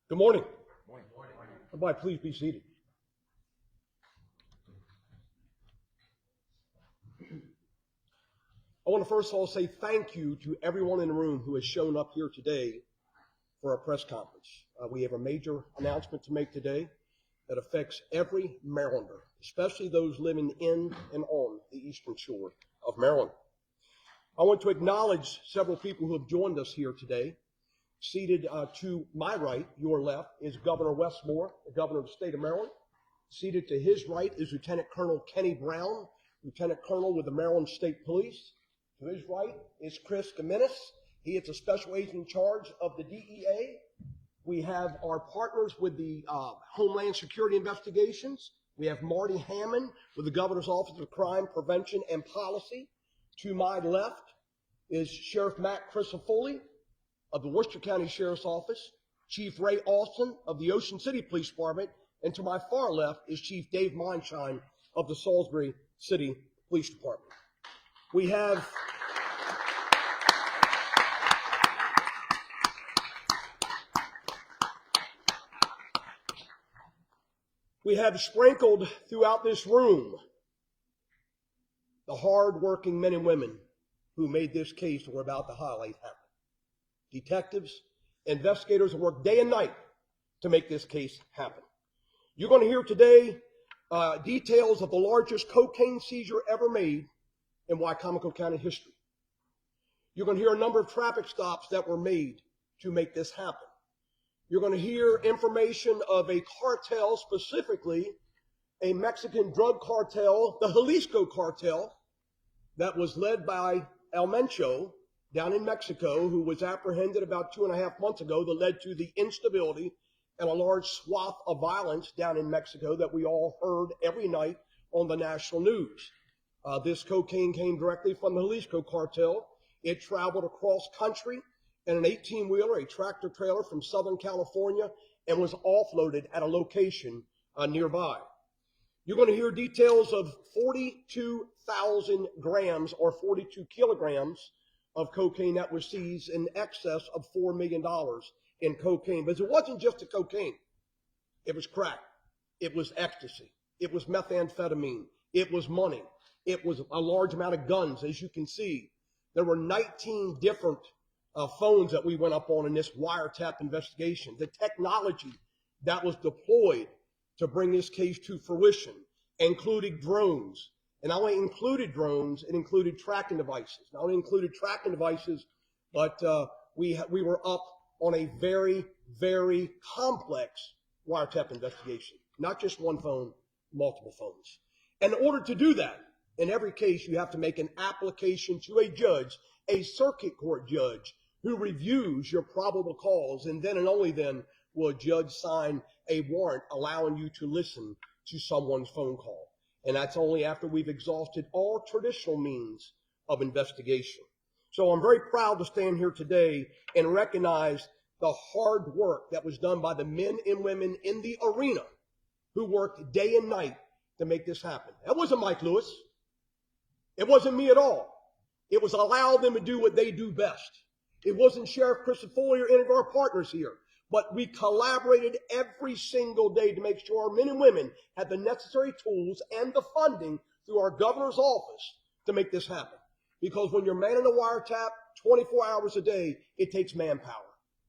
Good morning. Everybody, please be seated. I want to first of all say thank you to everyone in the room who has shown up here today for our press conference. We have a major announcement to make today that affects every Marylander, especially those living in and on the Eastern Shore of Maryland. I want to acknowledge several people who have joined us here today. Seated to my right, your left, is Governor Westmore, the governor of the state of Maryland. Seated to his right is Lieutenant Colonel Kenny Brown, Lieutenant Colonel with the Maryland State Police. To his right is Chris Gimenez. He is a special agent in charge of the DEA. We have our partners with the Homeland Security Investigations. We have Marty Hammond with the Governor's Office of Crime Prevention and Policy. To my left is Sheriff Matt Crisafulli of the Worcester County Sheriff's Office, Chief Ray Austin of the Ocean City Police Department, and to my far left is Chief Dave Mindshine of the Salisbury City Police Department. We have sprinkled throughout this room the hard-working men and women who made this case that we're about to highlight happen. Detectives, investigators have worked day and night to make this case happen. You're going to hear today details of the largest cocaine seizure ever made in Wicomico County history. You're going to hear a number of traffic stops that were made to make this happen. You're going to hear information of a cartel, specifically a Mexican drug cartel, the Jalisco cartel, that was led by El Mencho down in Mexico, who was apprehended about 2.5 months ago, that led to the instability and a large swath of violence down in Mexico that we all heard every night on the national news. This cocaine came directly from the Jalisco cartel. It traveled across country in an 18-wheeler, a tractor trailer from Southern California, and was offloaded at a location nearby. You're going to hear details of 42,000 grams or 42 kilograms of cocaine that was seized, in excess of $4 million in cocaine. But it wasn't just the cocaine. It was crack. It was ecstasy. It was methamphetamine. It was money. It was a large amount of guns. As you can see, there were 19 different phones that we went up on in this wiretap investigation. The technology that was deployed to bring this case to fruition included drones. And not only included drones, it included tracking devices. Not only included tracking devices, but we were up on a very, very complex wiretap investigation. Not just one phone, multiple phones. And in order to do that, in every case, you have to make an application to a judge, a circuit court judge, who reviews your probable cause, and then and only then will a judge sign a warrant allowing you to listen to someone's phone call. And that's only after we've exhausted all traditional means of investigation. So I'm very proud to stand here today and recognize the hard work that was done by the men and women in the arena who worked day and night to make this happen. That wasn't Mike Lewis. It wasn't me at all. It was allow them to do what they do best. It wasn't Sheriff Crisafulli or any of our partners here. But we collaborated every single day to make sure our men and women had the necessary tools and the funding through our governor's office to make this happen. Because when you're manning a wiretap 24 hours a day, it takes manpower.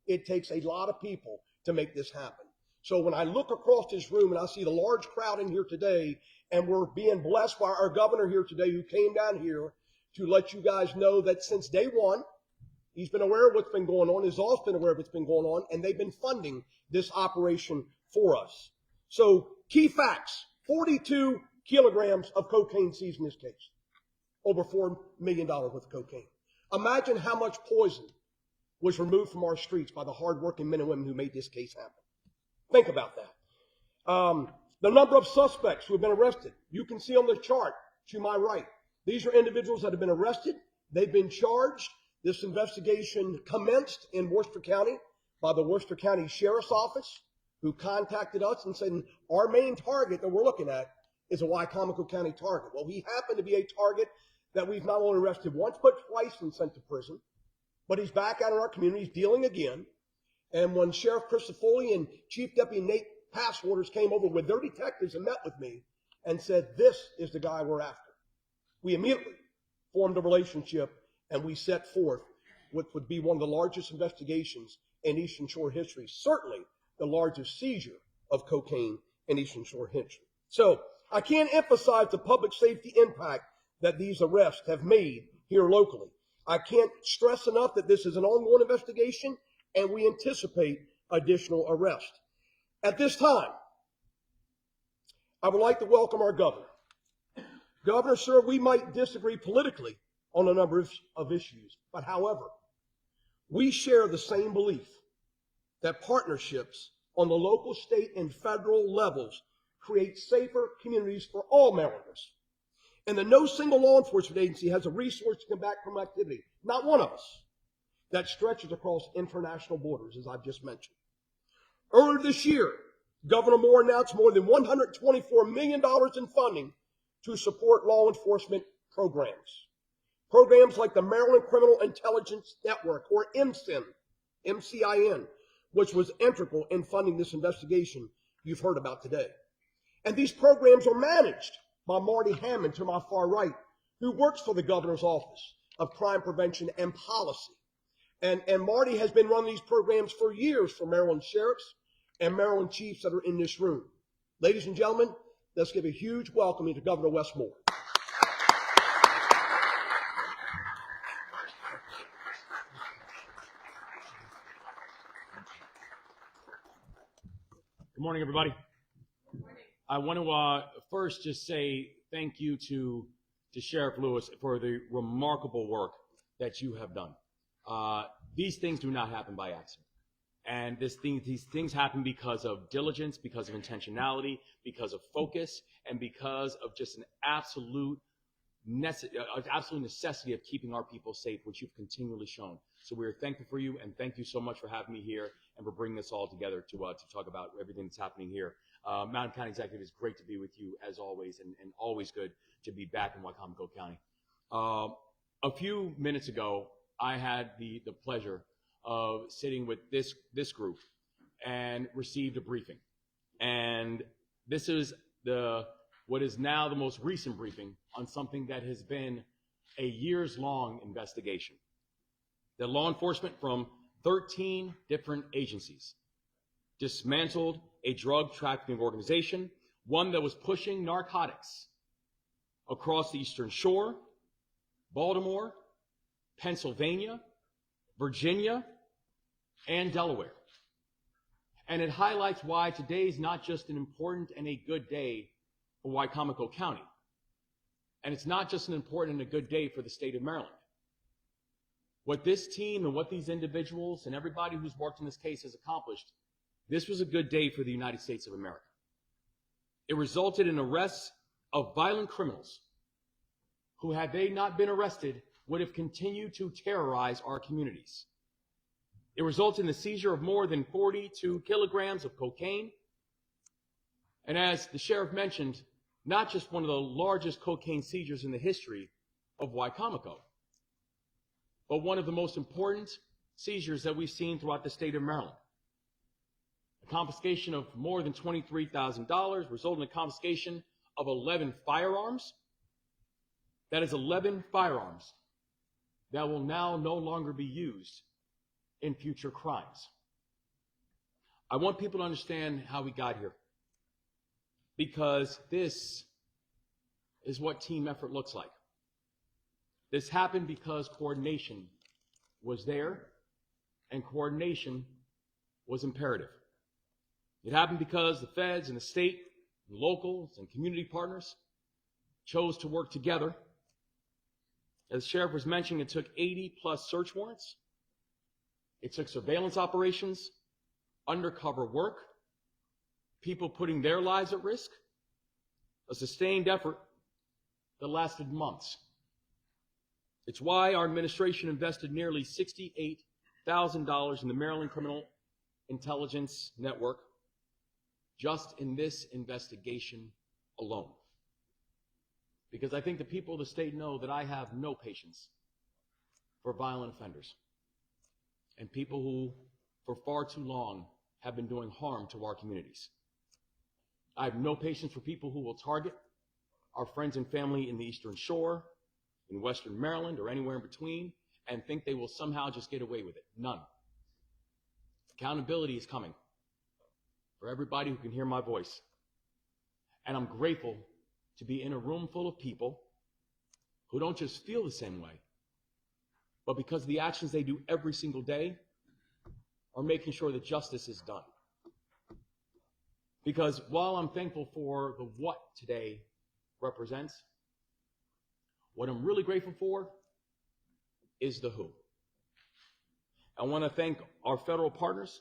It takes a lot of people to make this happen. So when I look across this room and I see the large crowd in here today, and we're being blessed by our governor here today who came down here to let you guys know that since day one, he's been aware of what's been going on. His office been aware of what's been going on, and they've been funding this operation for us. So, key facts: 42 kilograms of cocaine seized in this case. Over $4 million worth of cocaine. Imagine how much poison was removed from our streets by the hardworking men and women who made this case happen. Think about that. The number of suspects who have been arrested. You can see on the chart to my right. These are individuals that have been arrested. They've been charged. This investigation commenced in Worcester County by the Worcester County Sheriff's Office, who contacted us and said, our main target that we're looking at is a Wicomico County target. Well, he happened to be a target that we've not only arrested once, but twice and sent to prison. But he's back out in our community. He's dealing again. And when Sheriff Christofoli and Chief Deputy Nate Passwaters came over with their detectives and met with me and said, this is the guy we're after, we immediately formed a relationship and we set forth what would be one of the largest investigations in Eastern Shore history, certainly the largest seizure of cocaine in Eastern Shore history. So I can't emphasize the public safety impact that these arrests have made here locally. I can't stress enough that this is an ongoing investigation and we anticipate additional arrests. At this time, I would like to welcome our governor. Governor, sir, we might disagree politically on a number of issues, but however, we share the same belief that partnerships on the local, state, and federal levels create safer communities for all Marylanders. And that no single law enforcement agency has a resource to combat criminal activity, not one of us, that stretches across international borders, as I've just mentioned. Earlier this year, Governor Moore announced more than $124 million in funding to support law enforcement programs. Programs like the Maryland Criminal Intelligence Network, or MCIN, which was integral in funding this investigation you've heard about today. And these programs are managed by Marty Hammond to my far right, who works for the governor's office of crime prevention and policy. And Marty has been running these programs for years for Maryland sheriffs and Maryland chiefs that are in this room. Ladies and gentlemen, let's give a huge welcome to Governor Wes Moore. Good morning, everybody. Good morning. I want to first just say thank you to Sheriff Lewis for the remarkable work that you have done. These things do not happen by accident. And these things happen because of diligence, because of intentionality, because of focus, and because of just an absolute necessity of keeping our people safe, which you've continually shown. So we're thankful for you, and thank you so much for having me here and for bringing this all together to talk about everything that's happening here. Mountain County Executive, it's great to be with you as always, and always good to be back in Wicomico County. A few minutes ago, I had the pleasure of sitting with this group and received a briefing. And this is what is now the most recent briefing on something that has been a years-long investigation. The law enforcement from 13 different agencies dismantled a drug trafficking organization, one that was pushing narcotics across the Eastern Shore, Baltimore, Pennsylvania, Virginia, and Delaware. And it highlights why today is not just an important and a good day for Wicomico County. And it's not just an important and a good day for the state of Maryland. What this team and what these individuals and everybody who's worked in this case has accomplished, this was a good day for the United States of America. It resulted in arrests of violent criminals who, had they not been arrested, would have continued to terrorize our communities. It resulted in the seizure of more than 42 kilograms of cocaine. And as the sheriff mentioned, not just one of the largest cocaine seizures in the history of Wicomico, but one of the most important seizures that we've seen throughout the state of Maryland. A confiscation of more than $23,000 resulted in a confiscation of 11 firearms. That is 11 firearms that will now no longer be used in future crimes. I want people to understand how we got here, because this is what team effort looks like. This happened because coordination was there, and coordination was imperative. It happened because the feds and the state, and locals and community partners chose to work together. As the sheriff was mentioning, it took 80+ search warrants. It took surveillance operations, undercover work, people putting their lives at risk, a sustained effort that lasted months. It's why our administration invested nearly $68,000 in the Maryland Criminal Intelligence Network just in this investigation alone. Because I think the people of the state know that I have no patience for violent offenders and people who for far too long have been doing harm to our communities. I have no patience for people who will target our friends and family in the Eastern Shore, in Western Maryland, or anywhere in between, and think they will somehow just get away with it. None. Accountability is coming for everybody who can hear my voice. And I'm grateful to be in a room full of people who don't just feel the same way, but because of the actions they do every single day, are making sure that justice is done. Because while I'm thankful for the what today represents, what I'm really grateful for is the who. I want to thank our federal partners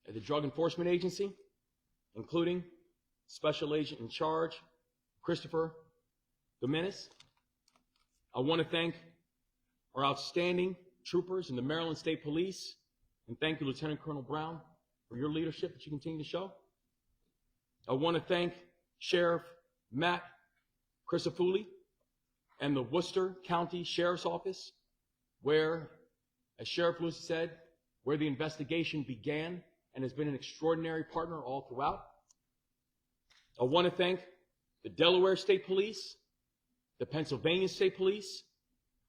at the Drug Enforcement Agency, including Special Agent in Charge, Christopher Dominguez. I want to thank our outstanding troopers in the Maryland State Police, and thank you, Lieutenant Colonel Brown, for your leadership that you continue to show. I want to thank Sheriff Matt Crisafulli and the Worcester County Sheriff's Office, where, as Sheriff Lewis said, where the investigation began and has been an extraordinary partner all throughout. I want to thank the Delaware State Police, the Pennsylvania State Police,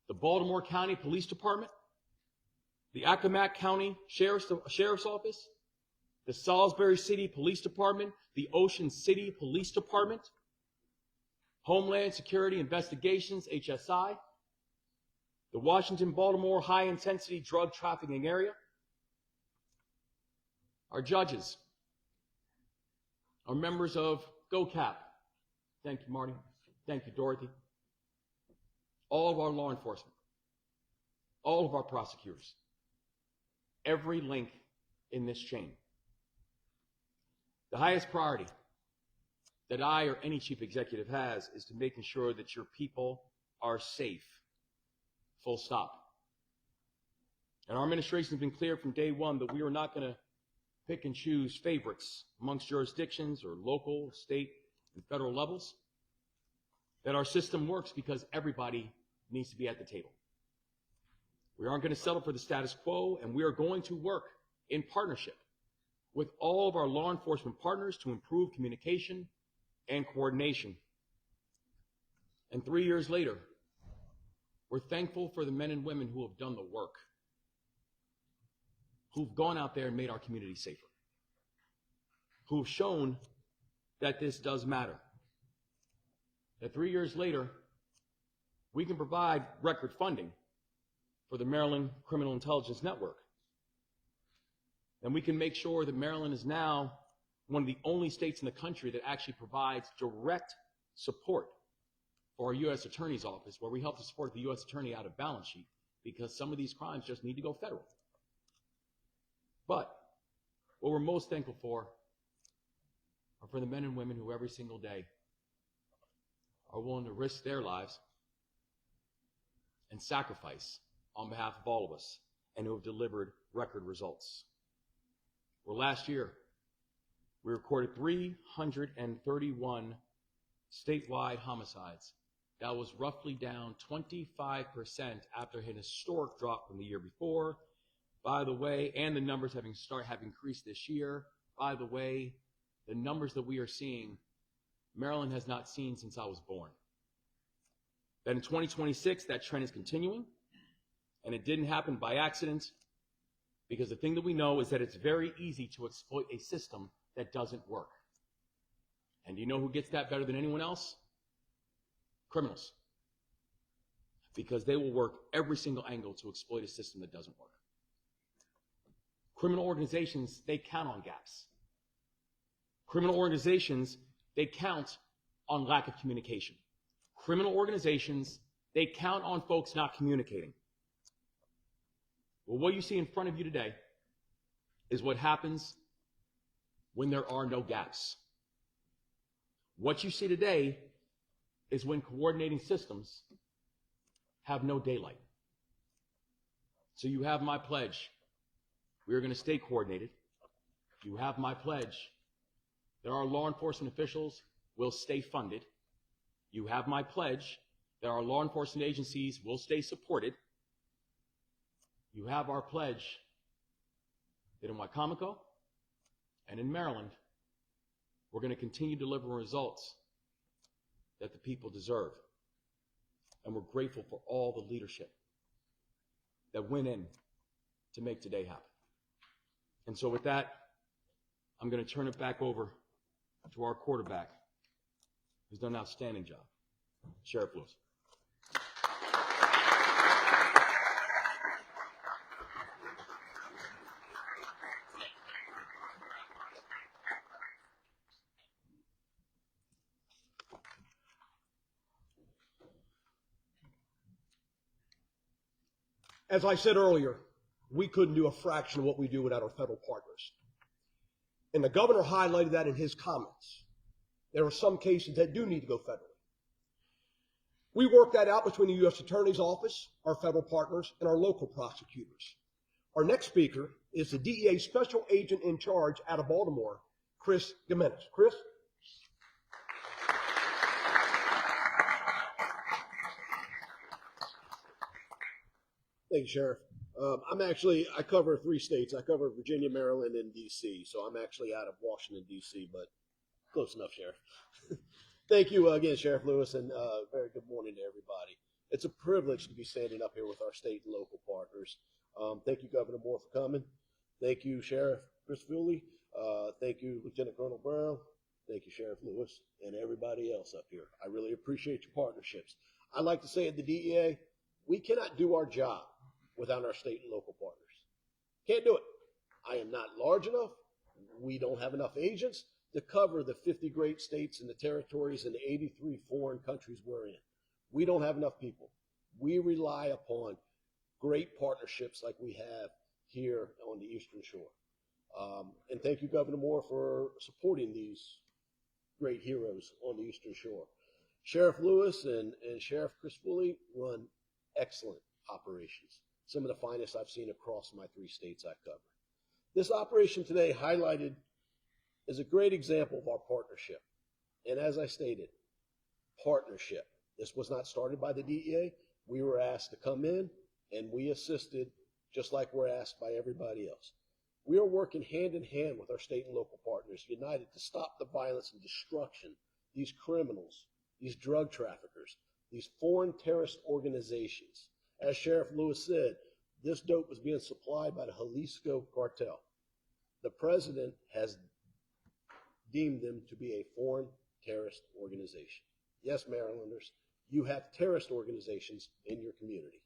the Baltimore County Police Department, the Accomack County Sheriff's Office, the Salisbury City Police Department, the Ocean City Police Department, Homeland Security Investigations, HSI, the Washington-Baltimore High Intensity Drug Trafficking Area, our judges, our members of GOCAP. Thank you, Marty. Thank you, Dorothy. All of our law enforcement, all of our prosecutors, every link in this chain. The highest priority that I or any chief executive has is to making sure that your people are safe, full stop. And our administration has been clear from day one that we are not going to pick and choose favorites amongst jurisdictions or local, state, and federal levels, that our system works because everybody needs to be at the table. We aren't going to settle for the status quo, and we are going to work in partnership with all of our law enforcement partners to improve communication and coordination. And 3 years later, we're thankful for the men and women who have done the work, who've gone out there and made our community safer, who've shown that this does matter. That 3 years later, we can provide record funding for the Maryland Criminal Intelligence Network. And we can make sure that Maryland is now one of the only states in the country that actually provides direct support for our U.S. Attorney's Office, where we help to support the U.S. Attorney out of balance sheet, because some of these crimes just need to go federal. But what we're most thankful for are for the men and women who every single day are willing to risk their lives and sacrifice on behalf of all of us, and who have delivered record results. Well, last year, we recorded 331 statewide homicides. That was roughly down 25% after an historic drop from the year before. By the way, and the numbers have increased this year. By the way, the numbers that we are seeing, Maryland has not seen since I was born. Then in 2026, that trend is continuing, and it didn't happen by accident, because the thing that we know is that it's very easy to exploit a system that doesn't work. And do you know who gets that better than anyone else? Criminals. Because they will work every single angle to exploit a system that doesn't work. Criminal organizations, they count on gaps. Criminal organizations, they count on lack of communication. Criminal organizations, they count on folks not communicating. Well, what you see in front of you today is what happens when there are no gaps. What you see today is when coordinating systems have no daylight. So you have my pledge. We are going to stay coordinated. You have my pledge that our law enforcement officials will stay funded. You have my pledge that our law enforcement agencies will stay supported. You have our pledge that in Wicomico and in Maryland, we're going to continue delivering results that the people deserve. And we're grateful for all the leadership that went in to make today happen. And so with that, I'm going to turn it back over to our quarterback, who's done an outstanding job, Sheriff Lewis. As I said earlier, we couldn't do a fraction of what we do without our federal partners. And the governor highlighted that in his comments. There are some cases that do need to go federally. We work that out between the U.S. Attorney's Office, our federal partners, and our local prosecutors. Our next speaker is the DEA Special Agent in Charge out of Baltimore, Chris Gimenez. Chris? Thank you, Sheriff. I cover 3 states. I cover Virginia, Maryland, and D.C. So I'm actually out of Washington, D.C., but close enough, Sheriff. Thank you again, Sheriff Lewis, and very good morning to everybody. It's a privilege to be standing up here with our state and local partners. Thank you, Governor Moore, for coming. Thank you, Sheriff Chris Foley. Thank you, Lieutenant Colonel Brown. Thank you, Sheriff Lewis, and everybody else up here. I really appreciate your partnerships. I like to say at the DEA, we cannot do our job without our state and local partners. Can't do it. I am not large enough. We don't have enough agents to cover the 50 great states and the territories and the 83 foreign countries we're in. We don't have enough people. We rely upon great partnerships like we have here on the Eastern Shore. And thank you, Governor Moore, for supporting these great heroes on the Eastern Shore. Sheriff Lewis and Sheriff Chris Foley run excellent operations, some of the finest I've seen across my 3 states I cover. This operation today highlighted is a great example of our partnership. And as I stated, partnership. This was not started by the DEA. We were asked to come in, and we assisted just like we're asked by everybody else. We are working hand in hand with our state and local partners, united to stop the violence and destruction, these criminals, these drug traffickers, these foreign terrorist organizations. As Sheriff Lewis said, this dope was being supplied by the Jalisco cartel. The president has deemed them to be a foreign terrorist organization. Yes, Marylanders, you have terrorist organizations in your community.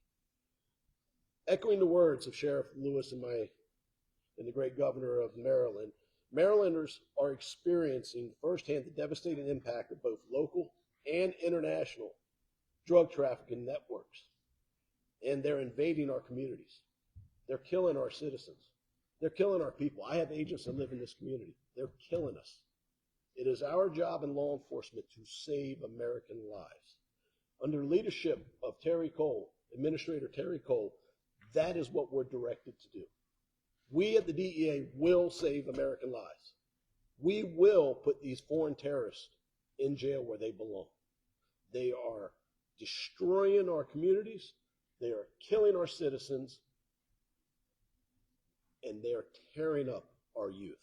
Echoing the words of Sheriff Lewis and the great governor of Maryland, Marylanders are experiencing firsthand the devastating impact of both local and international drug trafficking networks. And they're invading our communities. They're killing our citizens. They're killing our people. I have agents that live in this community. They're killing us. It is our job in law enforcement to save American lives. Under leadership of Terry Cole, Administrator Terry Cole, that is what we're directed to do. We at the DEA will save American lives. We will put these foreign terrorists in jail where they belong. They are destroying our communities. They are killing our citizens. And they are tearing up our youth.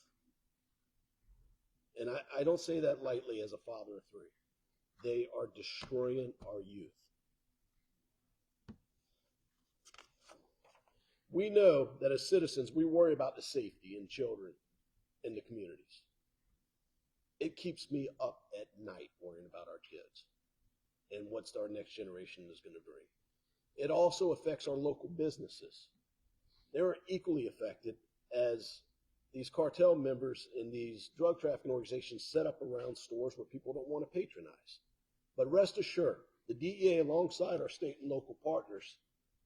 And I don't say that lightly as a father of 3. They are destroying our youth. We know that as citizens, we worry about the safety in children in the communities. It keeps me up at night worrying about our kids and what our next generation is going to bring. It also affects our local businesses. They're equally affected as these cartel members in these drug trafficking organizations set up around stores where people don't want to patronize. But rest assured, the DEA, alongside our state and local partners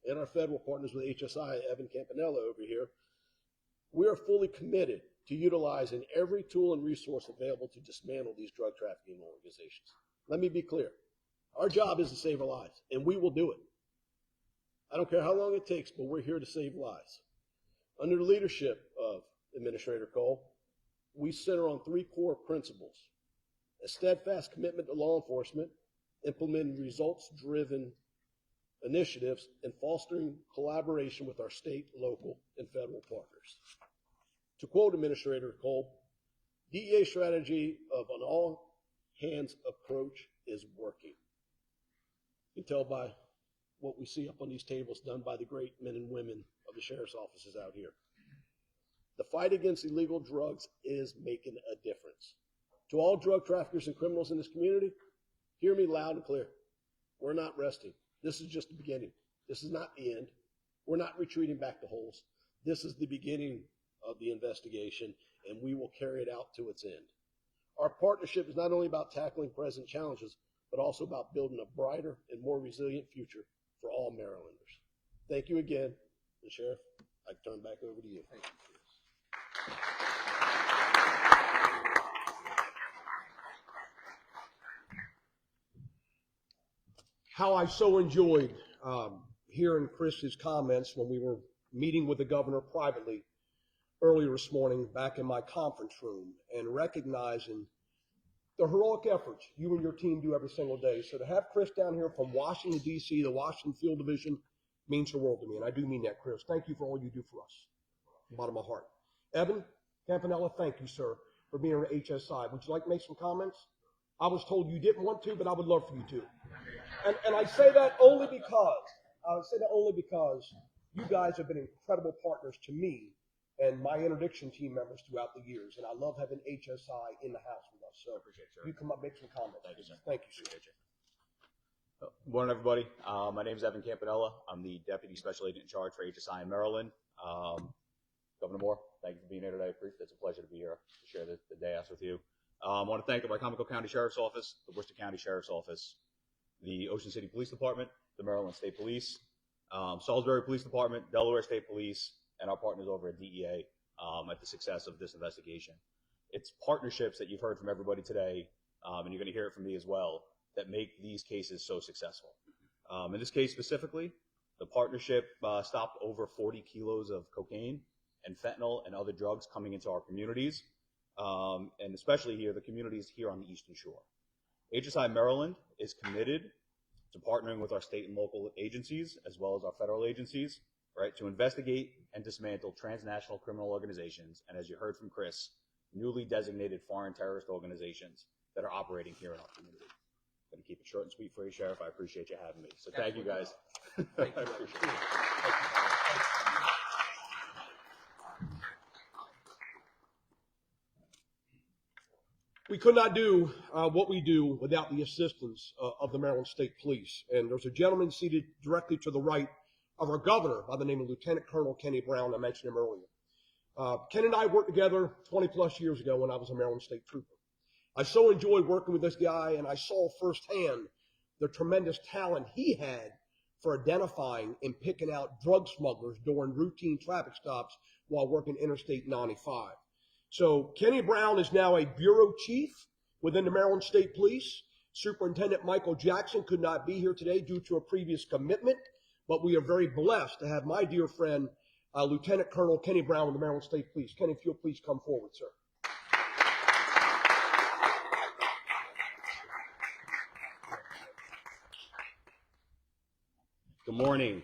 and our federal partners with HSI, Evan Campanella over here, we are fully committed to utilizing every tool and resource available to dismantle these drug trafficking organizations. Let me be clear. Our job is to save our lives, and we will do it. I don't care how long it takes, but we're here to save lives. Under the leadership of Administrator Cole, we center on 3 core principles: a steadfast commitment to law enforcement, implementing results-driven initiatives, and fostering collaboration with our state, local, and federal partners. To quote Administrator Cole, DEA strategy of an all-hands approach is working. You can tell by what we see up on these tables done by the great men and women of the sheriff's offices out here. The fight against illegal drugs is making a difference. To all drug traffickers and criminals in this community, hear me loud and clear. We're not resting. This is just the beginning. This is not the end. We're not retreating back to holes. This is the beginning of the investigation, and we will carry it out to its end. Our partnership is not only about tackling present challenges, but also about building a brighter and more resilient future for all Marylanders. Thank you again. And Sheriff, I turn back over to you. Thank you. How I so enjoyed hearing Chris's comments when we were meeting with the governor privately earlier this morning back in my conference room, and recognizing the heroic efforts you and your team do every single day. So to have Chris down here from Washington, D.C., the Washington Field Division, means the world to me, and I do mean that, Chris. Thank you for all you do for us, from the bottom of my heart. Evan Campanella, thank you, sir, for being here at HSI. Would you like to make some comments? I was told you didn't want to, but I would love for you to. And I say that only because you guys have been incredible partners to me and my interdiction team members throughout the years, and I love having HSI in the house with us. So you come up, make some comments. Thank you, sir. Thank you, sir. Good morning, everybody. My name is Evan Campanella. I'm the Deputy Special Agent in charge for HSI in Maryland. Governor Moore, thank you for being here today. It's a pleasure to be here to share the dais with you. I want to thank the Wycomico County Sheriff's Office, the Worcester County Sheriff's Office, the Ocean City Police Department, the Maryland State Police, Salisbury Police Department, Delaware State Police, and our partners over at DEA at the success of this investigation. It's partnerships that you've heard from everybody today, and you're going to hear it from me as well, that make these cases so successful. In this case specifically, the partnership stopped over 40 kilos of cocaine and fentanyl and other drugs coming into our communities, and especially here, the communities here on the Eastern Shore. HSI Maryland is committed to partnering with our state and local agencies, as well as our federal agencies, right, to investigate and dismantle transnational criminal organizations, and as you heard from Chris, newly designated foreign terrorist organizations that are operating here in our community. I'm going to keep it short and sweet for you, Sheriff. I appreciate you having me. So thank you, guys. Thank you. I appreciate it. We could not do what we do without the assistance of the Maryland State Police. And there's a gentleman seated directly to the right of our governor by the name of Lieutenant Colonel Kenny Brown. I mentioned him earlier. Ken and I worked together 20 plus years ago when I was a Maryland State Trooper. I so enjoyed working with this guy, and I saw firsthand the tremendous talent he had for identifying and picking out drug smugglers during routine traffic stops while working Interstate 95. So Kenny Brown is now a bureau chief within the Maryland State Police. Superintendent Michael Jackson could not be here today due to a previous commitment, but we are very blessed to have my dear friend, Lieutenant Colonel Kenny Brown of the Maryland State Police. Kenny, if you'll please come forward, sir. Good morning.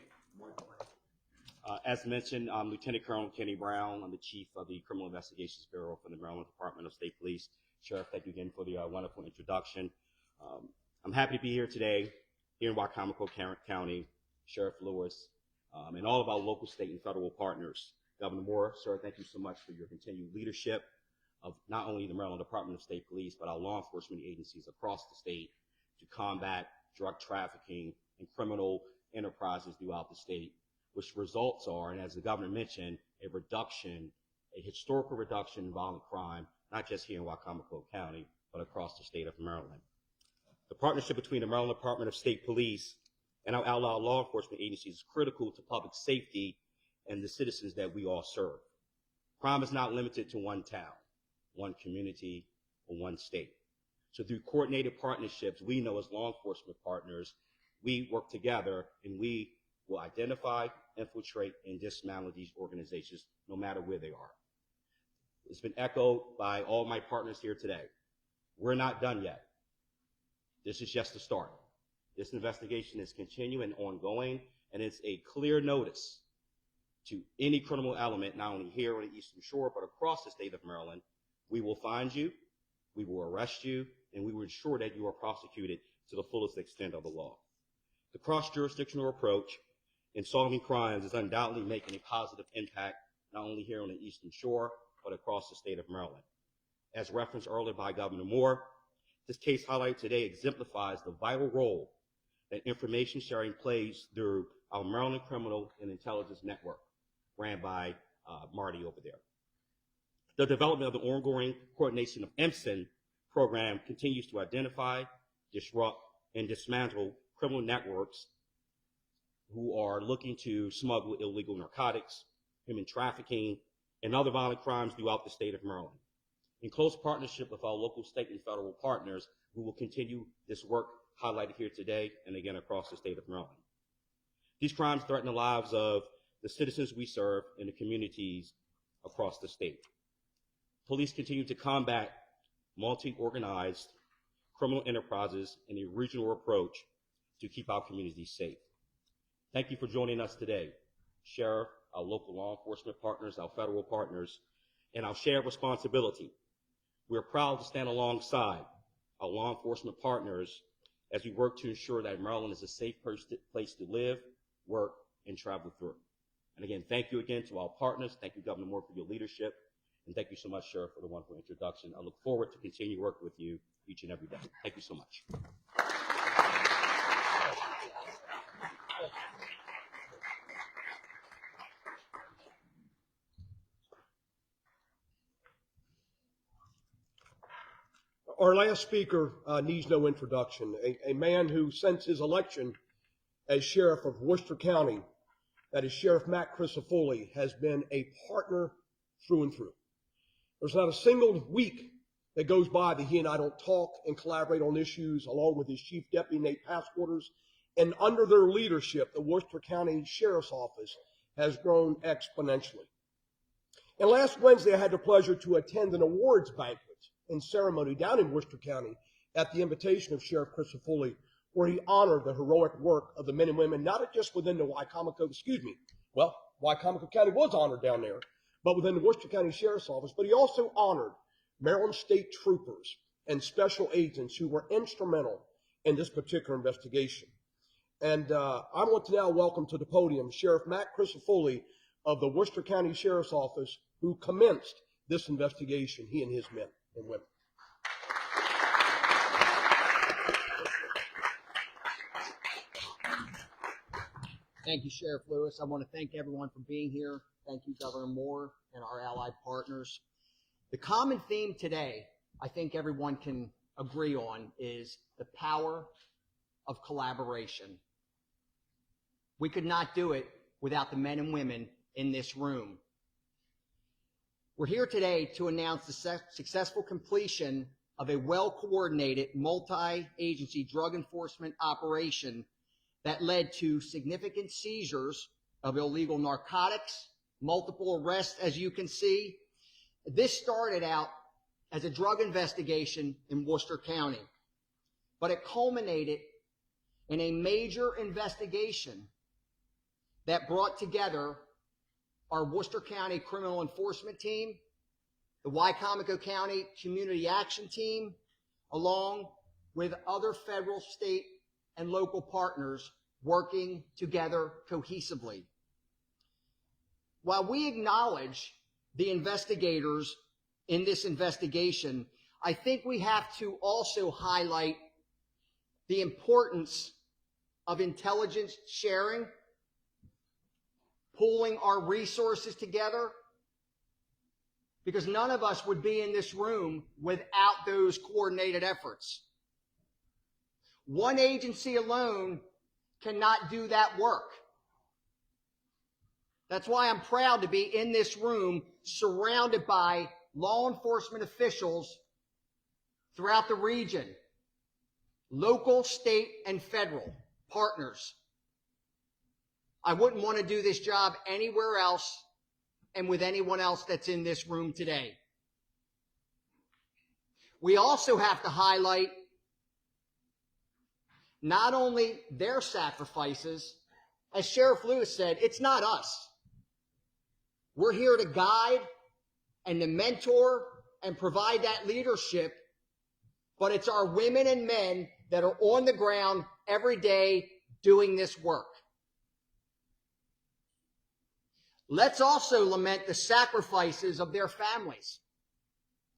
As mentioned, I'm Lieutenant Colonel Kenny Brown. I'm the Chief of the Criminal Investigations Bureau for the Maryland Department of State Police. Sheriff, thank you again for the wonderful introduction. I'm happy to be here today, here in Wycomico County, Sheriff Lewis, and all of our local, state, and federal partners. Governor Moore, sir, thank you so much for your continued leadership of not only the Maryland Department of State Police, but our law enforcement agencies across the state to combat drug trafficking and criminal enterprises throughout the state, which results are, and as the governor mentioned, a historical reduction in violent crime, not just here in Wycomico County, but across the state of Maryland. The partnership between the Maryland Department of State Police and our allied law enforcement agencies is critical to public safety and the citizens that we all serve. Crime is not limited to one town, one community, or one state. So through coordinated partnerships, we know as law enforcement partners, we work together and we will identify, infiltrate, and dismantle these organizations no matter where they are. It's been echoed by all my partners here today. We're not done yet. This is just the start. This investigation is continuing and ongoing, and it's a clear notice to any criminal element, not only here on the Eastern Shore, but across the state of Maryland, we will find you, we will arrest you, and we will ensure that you are prosecuted to the fullest extent of the law. The cross-jurisdictional approach in solving crimes is undoubtedly making a positive impact, not only here on the Eastern Shore, but across the state of Maryland. As referenced earlier by Governor Moore, this case highlighted today exemplifies the vital role that information sharing plays through our Maryland Criminal and Intelligence Network, ran by Marty over there. The development of the ongoing coordination of MSIN program continues to identify, disrupt, and dismantle criminal networks who are looking to smuggle illegal narcotics, human trafficking, and other violent crimes throughout the state of Maryland. In close partnership with our local, state, and federal partners, we will continue this work highlighted here today and again across the state of Maryland. These crimes threaten the lives of the citizens we serve and the communities across the state. Police continue to combat multi-organized criminal enterprises in a regional approach to keep our communities safe. Thank you for joining us today, Sheriff, our local law enforcement partners, our federal partners, and our shared responsibility. We're proud to stand alongside our law enforcement partners as we work to ensure that Maryland is a safe place to live, work, and travel through. And again, thank you again to our partners. Thank you, Governor Moore, for your leadership. And thank you so much, Sheriff, for the wonderful introduction. I look forward to continue working with you each and every day. Thank you so much. Our last speaker needs no introduction. A man who, since his election as Sheriff of Worcester County, that is Sheriff Matt Crisafulli, has been a partner through and through. There's not a single week that goes by that he and I don't talk and collaborate on issues, along with his Chief Deputy Nate Passquarters. And under their leadership, the Worcester County Sheriff's Office has grown exponentially. And last Wednesday, I had the pleasure to attend an awards banquet and ceremony down in Worcester County at the invitation of Sheriff Crisafulli, where he honored the heroic work of the men and women, not just within the Wicomico County was honored down there, but within the Worcester County Sheriff's Office. But he also honored Maryland State Troopers and special agents who were instrumental in this particular investigation. And I want to now welcome to the podium Sheriff Matt Crisafulli of the Worcester County Sheriff's Office, who commenced this investigation, he and his men and women. Thank you, Sheriff Lewis. I want to thank everyone for being here. Thank you, Governor Moore and our allied partners. The common theme today, I think everyone can agree on, is the power of collaboration. We could not do it without the men and women in this room. We're here today to announce the successful completion of a well-coordinated multi-agency drug enforcement operation that led to significant seizures of illegal narcotics, multiple arrests, as you can see. This started out as a drug investigation in Worcester County, but it culminated in a major investigation that brought together our Worcester County Criminal Enforcement Team, the Wicomico County Community Action Team, along with other federal, state, and local partners working together cohesively. While we acknowledge the investigators in this investigation, I think we have to also highlight the importance of intelligence sharing, pooling our resources together, because none of us would be in this room without those coordinated efforts. One agency alone cannot do that work. That's why I'm proud to be in this room surrounded by law enforcement officials throughout the region, local, state, and federal partners. I wouldn't want to do this job anywhere else and with anyone else that's in this room today. We also have to highlight not only their sacrifices, as Sheriff Lewis said, it's not us. We're here to guide and to mentor and provide that leadership, but it's our women and men that are on the ground every day doing this work. Let's also lament the sacrifices of their families.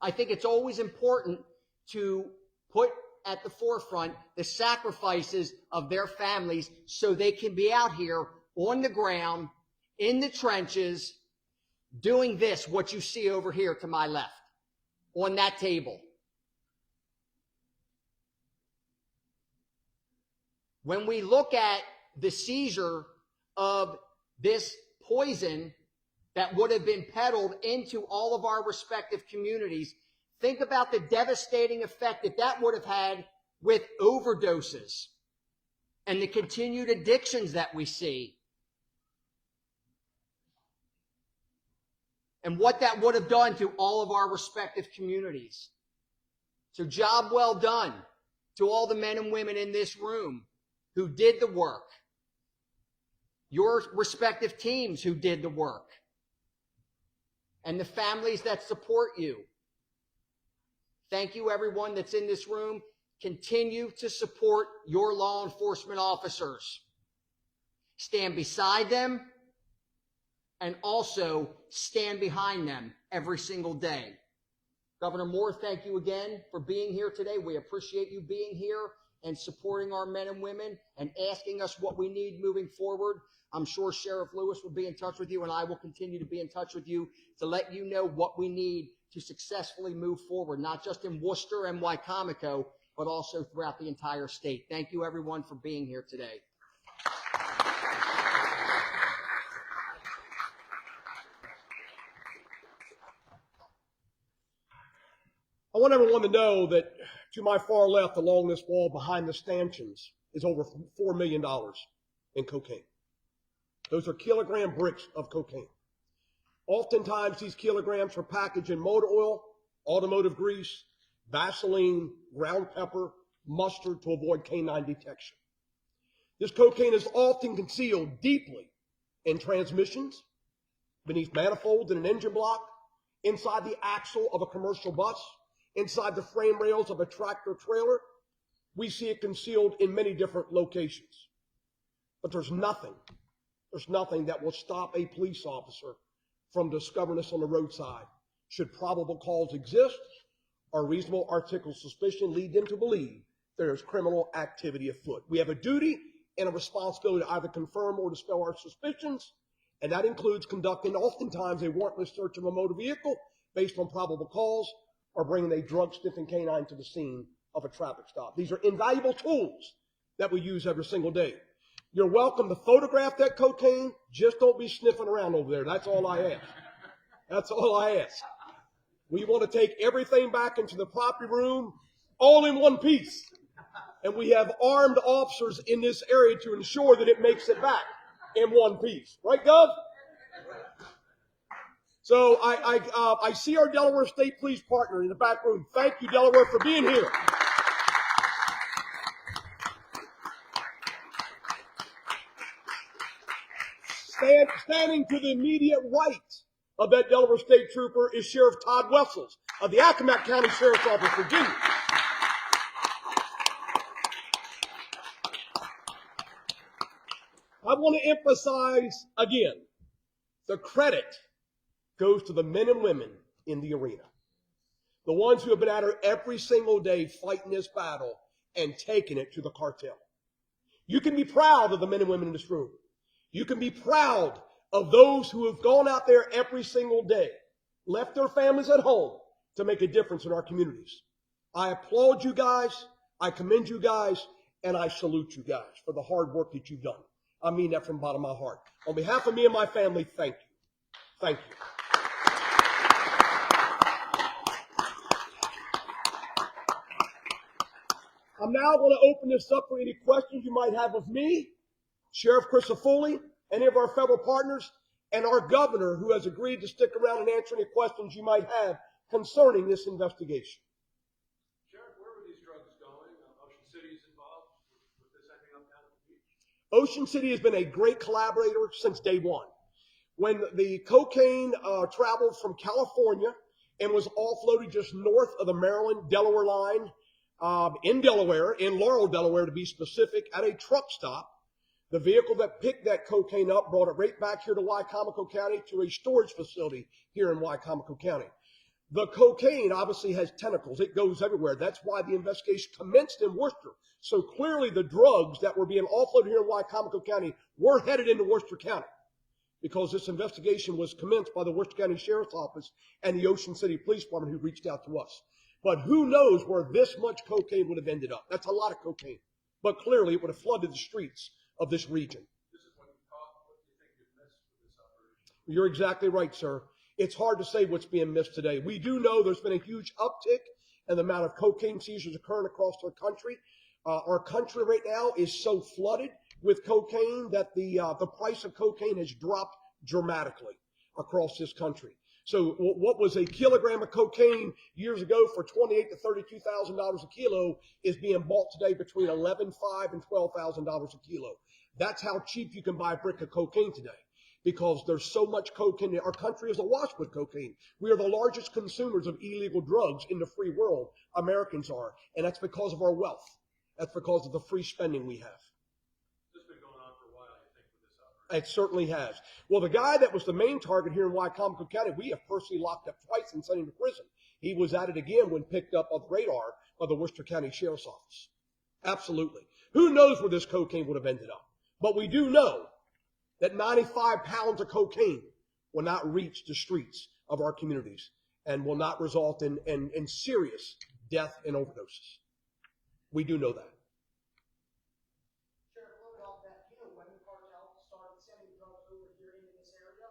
I think it's always important to put at the forefront the sacrifices of their families so they can be out here on the ground, in the trenches, doing this, what you see over here to my left, on that table. When we look at the seizure of this poison that would have been peddled into all of our respective communities, think about the devastating effect that that would have had with overdoses and the continued addictions that we see. And what that would have done to all of our respective communities. So job well done to all the men and women in this room who did the work. Your respective teams who did the work. And the families that support you. Thank you, everyone that's in this room. Continue to support your law enforcement officers. Stand beside them and also stand behind them every single day. Governor Moore, thank you again for being here today. We appreciate you being here and supporting our men and women and asking us what we need moving forward. I'm sure Sheriff Lewis will be in touch with you, and I will continue to be in touch with you to let you know what we need to successfully move forward, not just in Worcester and Wicomico, but also throughout the entire state. Thank you, everyone, for being here today. I want everyone to know that to my far left along this wall behind the stanchions is over $4 million in cocaine. Those are kilogram bricks of cocaine. Oftentimes these kilograms are packaged in motor oil, automotive grease, Vaseline, ground pepper, mustard to avoid canine detection. This cocaine is often concealed deeply in transmissions, beneath manifolds in an engine block, inside the axle of a commercial bus, inside the frame rails of a tractor trailer. We see it concealed in many different locations. But there's nothing that will stop a police officer from discovering this on the roadside. Should probable cause exist or reasonable article of suspicion lead them to believe there is criminal activity afoot. We have a duty and a responsibility to either confirm or dispel our suspicions, and that includes conducting oftentimes a warrantless search of a motor vehicle based on probable cause, or bringing a drug-sniffing canine to the scene of a traffic stop. These are invaluable tools that we use every single day. You're welcome to photograph that cocaine. Just don't be sniffing around over there. That's all I ask. That's all I ask. We want to take everything back into the property room, all in one piece. And we have armed officers in this area to ensure that it makes it back in one piece. Right, Gov? So I see our Delaware State Police partner in the back room. Thank you, Delaware, for being here. Standing to the immediate right of that Delaware State Trooper is Sheriff Todd Wessels of the Accomack County Sheriff's Office, Virginia. I want to emphasize again, the credit goes to the men and women in the arena. The ones who have been at her every single day fighting this battle and taking it to the cartel. You can be proud of the men and women in this room. You can be proud of those who have gone out there every single day, left their families at home to make a difference in our communities. I applaud you guys, I commend you guys, and I salute you guys for the hard work that you've done. I mean that from the bottom of my heart. On behalf of me and my family, thank you. Thank you. I'm now going to open this up for any questions you might have of me, Sheriff Chris Foley, any of our federal partners, and our governor, who has agreed to stick around and answer any questions you might have concerning this investigation. Sheriff, where were these drugs going? Ocean City is involved with this ending up down at the beach? Ocean City has been a great collaborator since day one. when the cocaine traveled from California and was offloaded just north of the Maryland-Delaware line in Delaware, in Laurel, Delaware to be specific, at a truck stop. The vehicle that picked that cocaine up brought it right back here to Wicomico County to a storage facility here in Wicomico County. The cocaine obviously has tentacles. It goes everywhere. That's why the investigation commenced in Worcester. So clearly the drugs that were being offloaded here in Wicomico County were headed into Worcester County, because this investigation was commenced by the Worcester County Sheriff's Office and the Ocean City Police Department, who reached out to us. But who knows where this much cocaine would have ended up. That's a lot of cocaine. But clearly it would have flooded the streets of this region. This is what you caught. What do you think you've missed with this operation? You're exactly right, sir. It's hard to say what's being missed today. We do know there's been a huge uptick in the amount of cocaine seizures occurring across our country. Our country right now is so flooded with cocaine that the price of cocaine has dropped dramatically across this country. So what was a kilogram of cocaine years ago for $28,000 to $32,000 a kilo is being bought today between $11,500 and $12,000 a kilo. That's how cheap you can buy a brick of cocaine today, because there's so much cocaine. Our country is awash with cocaine. We are the largest consumers of illegal drugs in the free world. Americans are. And that's because of our wealth. That's because of the free spending we have. This has been going on for a while, you think, with this operation? It certainly has. Well, the guy that was the main target here in Wicomico County, we have personally locked up twice and sent him to prison. He was at it again when picked up on the radar by the Worcester County Sheriff's Office. Absolutely. Who knows where this cocaine would have ended up? But we do know that 95 pounds of cocaine will not reach the streets of our communities and will not result in serious death and overdoses. We do know that. Sheriff, a little bit off that, do you know when the cartel started sending drugs over here into this area?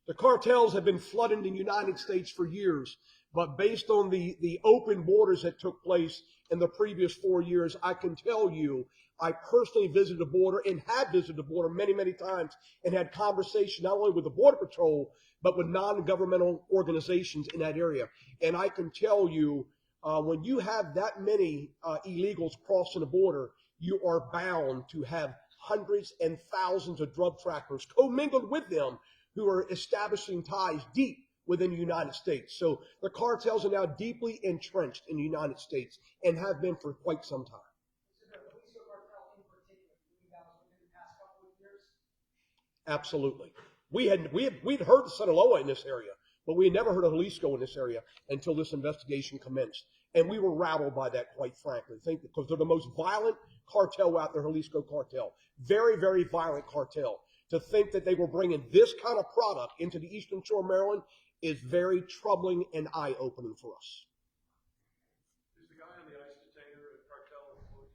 The cartels have been flooding the United States for years, but based on the open borders that took place in the previous 4 years, I can tell you, I personally visited the border and have visited the border many, many times and had conversations not only with the Border Patrol, but with non-governmental organizations in that area. And I can tell you, when you have that many illegals crossing the border, you are bound to have hundreds and thousands of drug traffickers commingled with them who are establishing ties deep within the United States. So the cartels are now deeply entrenched in the United States and have been for quite some time. Is it the Jalisco cartel in particular? You guys within the past couple of years? Absolutely. We'd heard of Sinaloa in this area, but we had never heard of Jalisco in this area until this investigation commenced. And we were rattled by that, quite frankly. I think because they're the most violent cartel out there, Jalisco cartel. Very, very violent cartel. To think that they were bringing this kind of product into the Eastern Shore of Maryland is very troubling and eye-opening for us. Is the guy on the ICE detainer a cartel employee?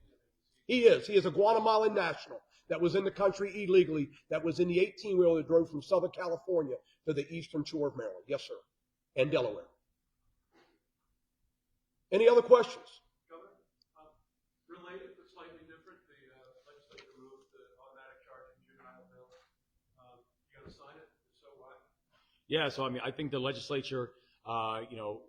He is. He is a Guatemalan national that was in the country illegally, that was in the 18-wheeler that drove from Southern California to the Eastern Shore of Maryland. Yes, sir. And Delaware. Any other questions? Governor, related but slightly different, the legislature moved the automatic charge in juvenile bill. You going to sign it? If so, why? Yeah, so I mean, I think the legislature,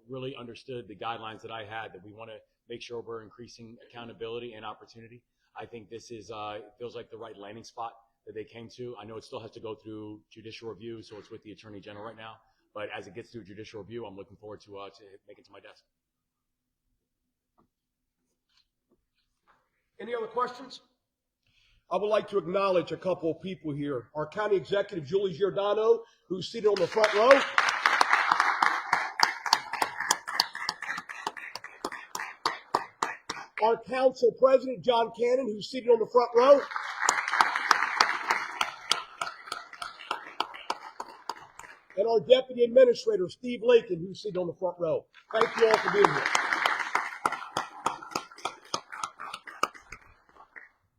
really understood the guidelines that I had, that we want to make sure we're increasing accountability and opportunity. I think this is it feels like the right landing spot that they came to. I know it still has to go through judicial review, so it's with the Attorney General right now. But as it gets through judicial review, I'm looking forward to making it to my desk. Any other questions? I would like to acknowledge a couple of people here. Our County Executive, Julie Giordano, who's seated on the front row. Our Council President, John Cannon, who's seated on the front row. And our Deputy Administrator, Steve Lakin, who's seated on the front row. Thank you all for being here.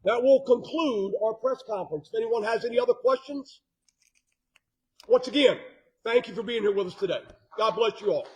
That will conclude our press conference. If anyone has any other questions, once again, thank you for being here with us today. God bless you all.